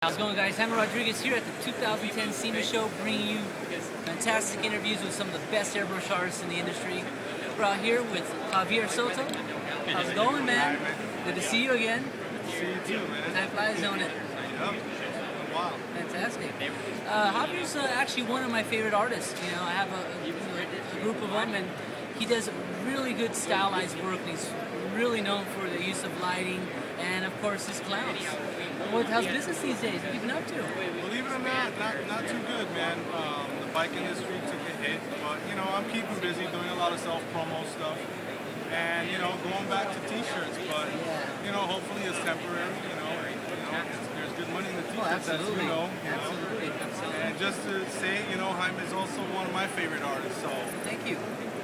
How's it going, guys? Jaime Rodriguez here at the 2010 Sema show, bringing you fantastic interviews with some of the best airbrush artists in the industry. We're out here with Javier Soto. How's it going, man? Good to see you again. See you too, man. Time flies, don't it? Yep. Wow. Fantastic. Javier's actually one of my favorite artists. You know, I have a group of them, and he does really good stylized work. And he's really known for the use of lighting and, of course, his clowns. How's business these days? What have you been up to? Believe it or not too good, man. The bike industry took a hit, but you know, I'm keeping busy doing a lot of self-promo stuff, and you know, going back to t-shirts. But you know, hopefully it's temporary. You know, there's good money in the t-shirts, as you know. Absolutely. And just to say, you know, Jaime is also one of my favorite artists. So thank you.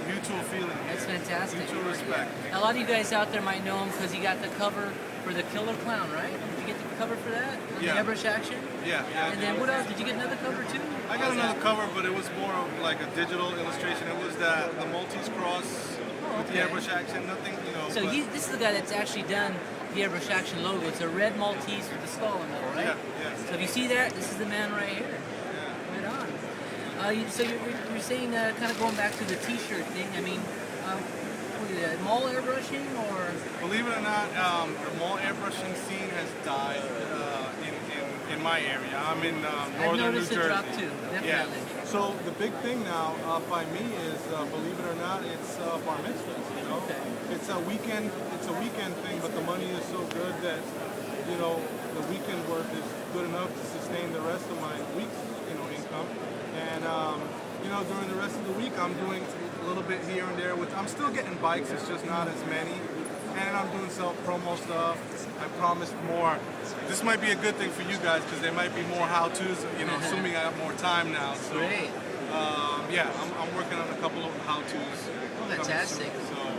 Mutual feeling. That's fantastic. Mutual respect. A lot of you guys out there might know him because he got the cover for the Killer Clown, right? Did you get the cover for that? On the Airbrush Action? Yeah. And then what else? Did you get another cover too? I got another cover, but it was more of like a digital illustration. It was the Maltese cross with the Airbrush Action. Nothing, you know. So this is the guy that's actually done the Airbrush Action logo. It's a red Maltese with the skull in it, right? Yeah. So if you see that, this is the man right here. Yeah. Right on. So you're saying kind of going back to the T-shirt thing. I mean, mall airbrushing or? Believe it or not, the mall airbrushing scene has died in my area. I'm in northern New Jersey. I've noticed a drop too, definitely. Yeah. So the big thing now by me is, believe it or not, it's bar mitzvahs. You know, it's a weekend thing, but the money is so good that you know the weekend work is good enough to sustain the rest of my week's income. And you know, during the rest of the week, I'm doing a little bit here and there. I'm still getting bikes, it's just not as many. And I'm doing self-promo stuff. I promised more. This might be a good thing for you guys because there might be more how-tos, you know, assuming I have more time now. So, great. Yeah, I'm working on a couple of how-tos. Oh, fantastic.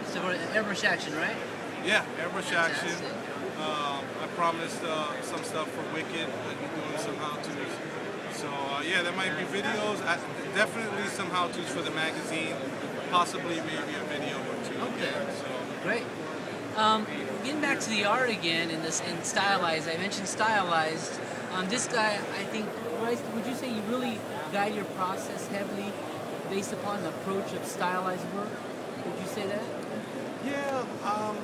So Airbrush Action, right? Yeah, Airbrush Action. I promised some stuff for Wicked. I'll be doing some how-tos. So yeah, there might be videos. Definitely some how-tos for the magazine. Possibly maybe a video or two. Okay. So. Great. Getting back to the art again and stylized. I mentioned stylized. This guy, I think, would you say you really guide your process heavily based upon the approach of stylized work? Would you say that? Yeah.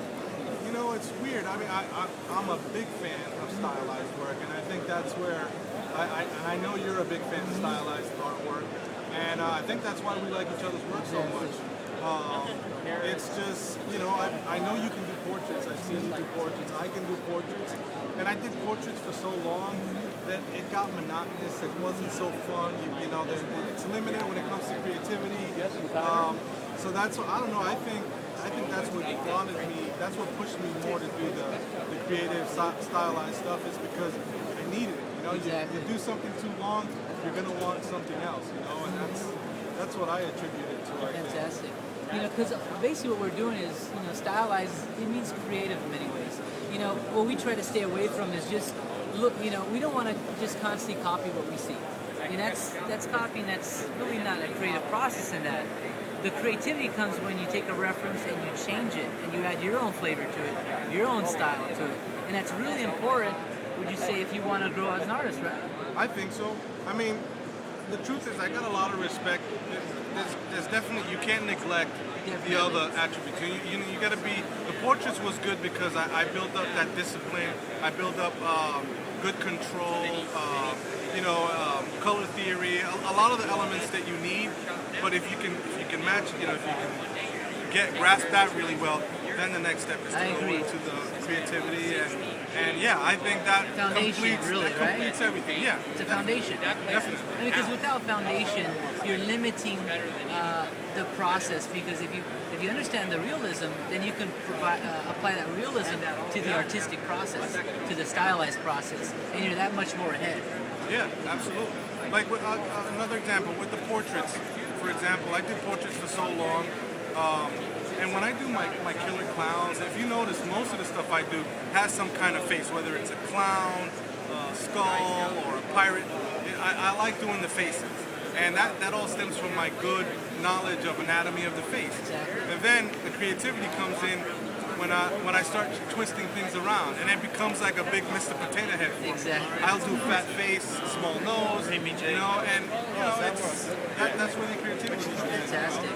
You know, it's weird. I mean, I'm a big fan of stylized work, and I think that's where I know you're a big fan of stylized artwork, and I think that's why we like each other's work so much. It's just, you know, I know you can do portraits. I've seen you do portraits. I can do portraits, and I did portraits for so long that it got monotonous. It wasn't so fun. You know, it's limited when it comes to creativity. So that's what, I don't know. I think that's what wanted me. That's what pushed me more to do the creative stylized stuff, is because I needed it. You know, you do something too long, you're gonna want something else. You know, and that's what I attribute it to. Fantastic. You know, because basically what we're doing is, you know, stylized. It means creative in many ways. You know, what we try to stay away from is just look. You know, we don't want to just constantly copy what we see. And that's copying. That's really not a creative process in that. The creativity comes when you take a reference and you change it and you add your own flavor to it, your own style to it. And that's really important, would you say, if you want to grow as an artist, right? I think so. I mean, the truth is I got a lot of respect. There's definitely, you can't neglect the other attributes. You got to be, the portraits was good because I built up that discipline. I built up good control, color theory, a lot of the elements that you need. But if you can match, you know, if you can grasp that really well, then the next step is to go into the creativity and yeah, I think that completes everything. Yeah, it's a foundation. Definitely. Because without foundation, you're limiting the process. Because if you understand the realism, then you can apply that realism to the artistic process, to the stylized process, and you're that much more ahead. Yeah, absolutely. Like with, another example with the portraits. For example, I did portraits for so long. And when I do my killer clowns, if you notice, most of the stuff I do has some kind of face, whether it's a clown, a skull, or a pirate. I like doing the faces. And that all stems from my good knowledge of anatomy of the face. And then the creativity comes in when I start twisting things around, and it becomes like a big Mr. Potato Head for me. Exactly. I'll do fat face, small nose, you know, and that's where the creativity is. Fantastic.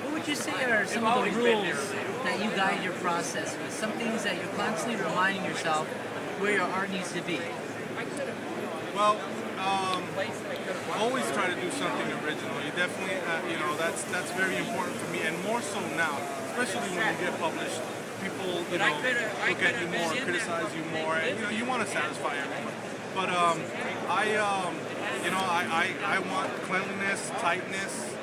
What would you say are some of the rules that you guide your process with? Some things that you're constantly reminding yourself where your art needs to be? Well, always try to do something original. You definitely, you know, that's very important for me, and more so now, especially when you get published. People, you know, look at you more, criticize you more, and you know, you want to satisfy everyone. But you know, I want cleanliness, tightness,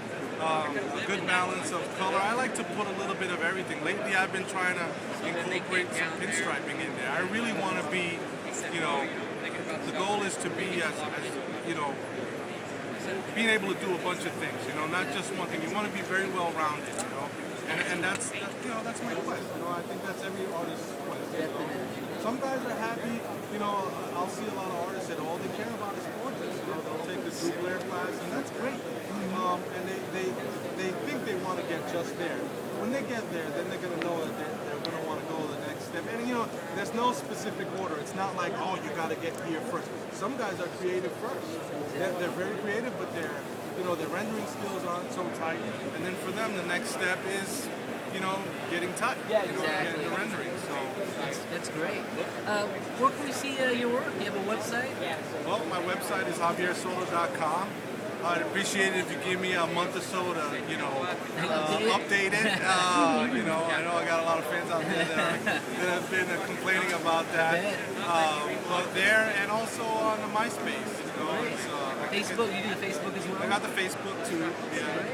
a good balance of color. I like to put a little bit of everything. Lately, I've been trying to incorporate some pinstriping in there. I really want to be, you know, the goal is to be as you know, being able to do a bunch of things. You know, not just one thing. You want to be very well rounded. You know. And that's you know, that's my quest. You know, I think that's every artist's quest. You know? Some guys are happy. You know, I'll see a lot of artists that all they care about is portraits. You know, they'll take the double air class, and that's great. And they think they want to get just there. When they get there, then they're going to know that they're going to want to go to the next step. And you know, there's no specific order. It's not like, oh, you got to get here first. Some guys are creative first. They're very creative, but you know, their rendering skills aren't so tight, and then for them the next step is, you know, getting tight. Yeah, you know, exactly. getting the rendering. So that's great. Where can we see your work? Do you have a website? Well, my website is javiersoto.com. I'd appreciate it if you give me a month or so to, you know, update it. You know, I know I got a lot of fans out there that have been complaining about that. But there, and also on the MySpace. You know, it's, Facebook, you do the Facebook as well? I got the Facebook too. Yeah.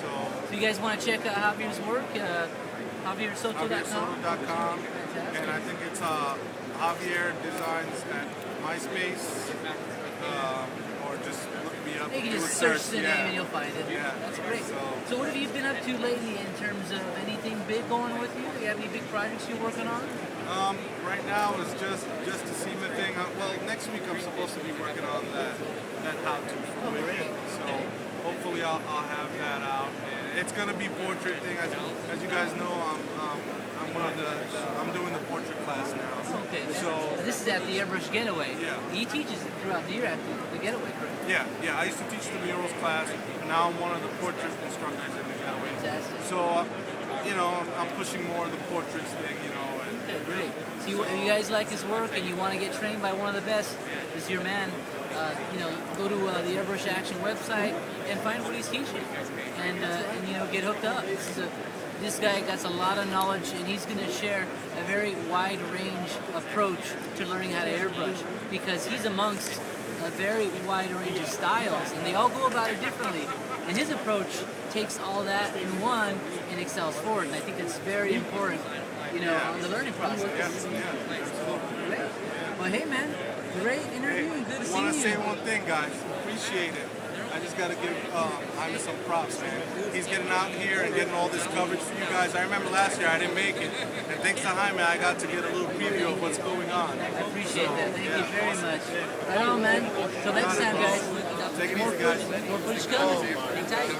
So you guys want to check out Javier's work? JavierSoto.com. JavierSoto.com. And I think it's Javier Designs at MySpace. Or just look me up. You can do just a search the name and you'll find it. Yeah. That's great. So what have you been up to lately in terms of anything big going with you? Do you have any big projects you're working on? Right now it's just the Sema thing. Well, next week I'm supposed to be working on that how-to for Wicked. So hopefully I'll have that out. And it's gonna be portrait thing. As you guys know, I'm doing the portrait class now. Okay. So this is at the Airbrush Getaway. Yeah. He teaches it throughout the year at the Getaway, correct? Yeah. I used to teach the murals class, and now I'm one of the portrait instructors in the Getaway. Fantastic. So you know, I'm pushing more of the portraits thing. You know. Okay, great. So if you guys like his work and you want to get trained by one of the best, this is your man. You know, go to the Airbrush Action website and find what he's teaching, and you know, get hooked up. This guy got a lot of knowledge, and he's going to share a very wide range approach to learning how to airbrush, because he's amongst a very wide range of styles, and they all go about it differently. And his approach takes all that in one and excels forward, and I think that's very important, you know, on the learning process. Yeah, absolutely. Great. Well, hey, man, great interview. Good to see you. I want to say one thing, guys. Appreciate it. I just got to give Jaime some props, man. He's getting out here and getting all this coverage for you guys. I remember last year I didn't make it, and thanks to Jaime, I got to get a little preview of what's going on. I appreciate that. Thank you very much. Right on, man. Till next time, guys. Take it easy, guys. More footage coming. Hang tight.